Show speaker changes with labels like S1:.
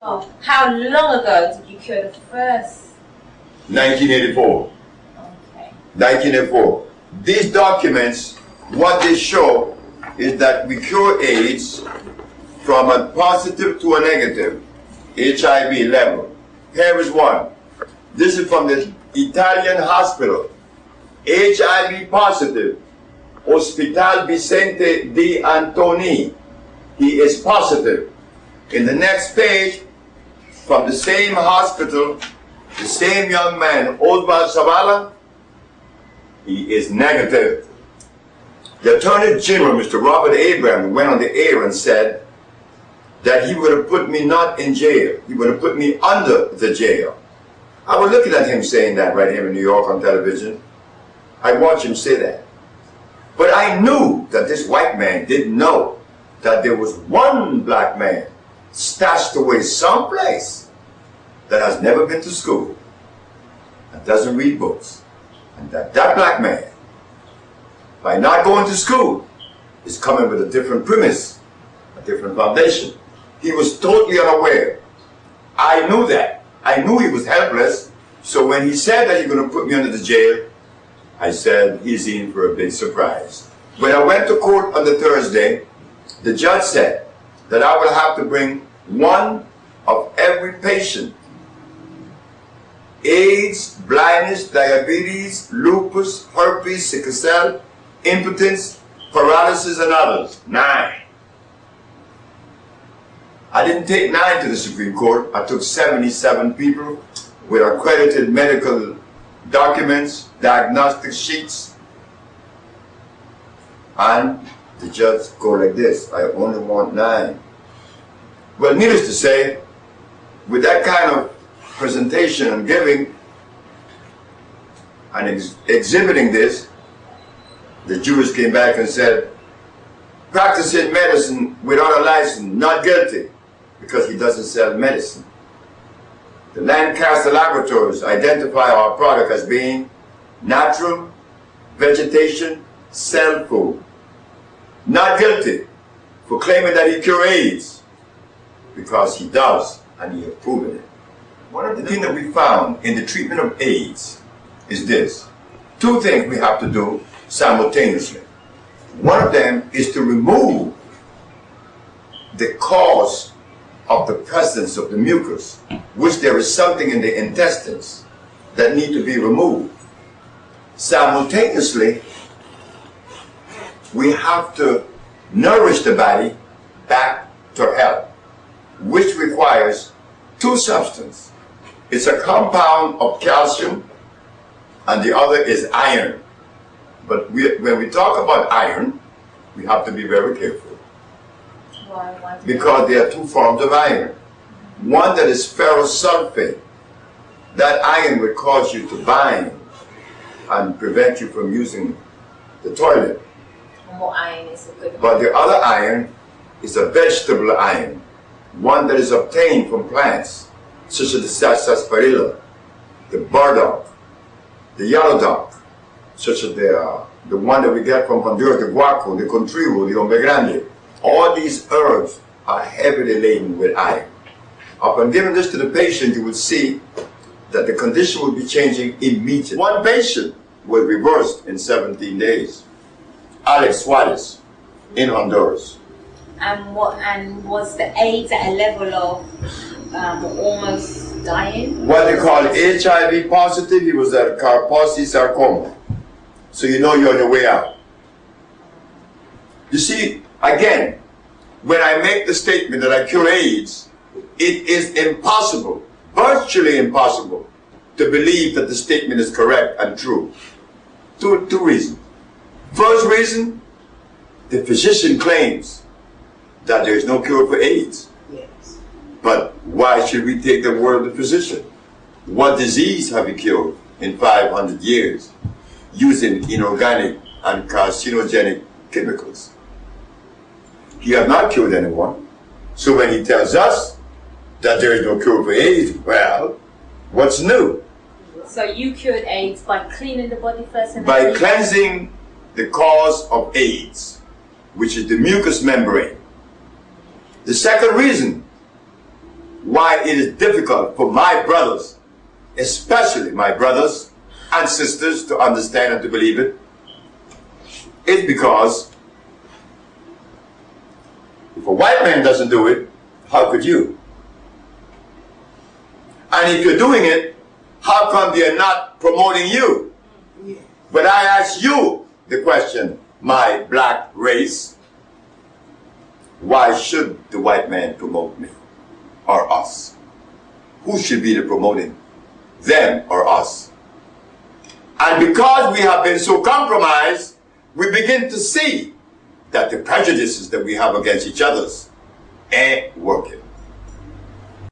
S1: Oh, how long ago did you cure the first?
S2: 1984.
S1: Okay.
S2: 1984. These documents, what they show is that we cure AIDS from a positive to a negative HIV level. Here is one. This is from the Italian hospital. HIV positive, Hospital Vicente di Antoni. He is positive. In the next page, from the same hospital, the same young man, Oswald Zavala, he is negative. The Attorney General, Mr. Robert Abraham, went on the air and said that he would have put me not in jail. He would have put me under the jail. I was looking at him saying that right here in New York on television. I watched him say that. But I knew that this white man didn't know that there was one black man stashed away someplace that has never been to school and doesn't read books. And that black man, by not going to school, is coming with a different premise, a different foundation. He was totally unaware. I knew that. I knew he was helpless. So when he said that he's going to put me under the jail, I said he's in for a big surprise. When I went to court on the Thursday, the judge said that I will have to bring one of every patient. AIDS, blindness, diabetes, lupus, herpes, sickle cell, impotence, paralysis, and others. 9. I didn't take 9 to the Supreme Court. I took 77 people with accredited medical documents, diagnostic sheets, and the judge go like this: I only want 9. Well, needless to say, with that kind of presentation and giving and exhibiting this, the jurors came back and said, practicing medicine without a license, not guilty, because he doesn't sell medicine. The Lancaster laboratories identify our product as being natural vegetation cell food. Not guilty for claiming that he cures AIDS, because he does, and he has proven it. One of the things that we found in the treatment of AIDS is this. 2 things we have to do simultaneously. One of them is to remove the cause of the presence of the mucus, which there is something in the intestines that need to be removed. Simultaneously, we have to nourish the body back to health, which requires 2 substances. It's a compound of calcium, and the other is iron. But when we talk about iron, we have to be very careful.
S1: Why?
S2: Because there are 2 forms of iron. One that is ferrous sulfate. That iron will cause you to bind and prevent you from using the toilet.
S1: More iron is a good one.
S2: But the other iron is a vegetable iron, one that is obtained from plants, such as the sarsaparilla, the burdock, the yellow dock, such as the one that we get from Honduras, the guaco, the contribu, the hombre grande. All these herbs are heavily laden with iron. Upon giving this to the patient, you will see that the condition will be changing immediately. One patient was reversed in 17 days. Alex Suarez in Honduras.
S1: And was the AIDS at a level of almost dying?
S2: What they call HIV positive, he was at Kaposi sarcoma. So you know you're on your way out. You see, again, when I make the statement that I cure AIDS, it is impossible, virtually impossible, to believe that the statement is correct and true. Two reasons. First reason, the physician claims that there is no cure for AIDS.
S1: Yes.
S2: But why should we take the word of the physician? What disease have he cured in 500 years using inorganic and carcinogenic chemicals? He has not cured anyone. So when he tells us that there is no cure for AIDS, well, what's new?
S1: So you cured AIDS by cleaning the body first and
S2: by cleansing the cause of AIDS, which is the mucous membrane. The second reason why it is difficult for my brothers, especially my brothers and sisters, to understand and to believe it, is because if a white man doesn't do it, how could you? And if you're doing it, how come they're not promoting you? But I ask you the question, my black race, why should the white man promote me or us? Who should be the promoting? Them or us? And because we have been so compromised, we begin to see that the prejudices that we have against each other ain't working.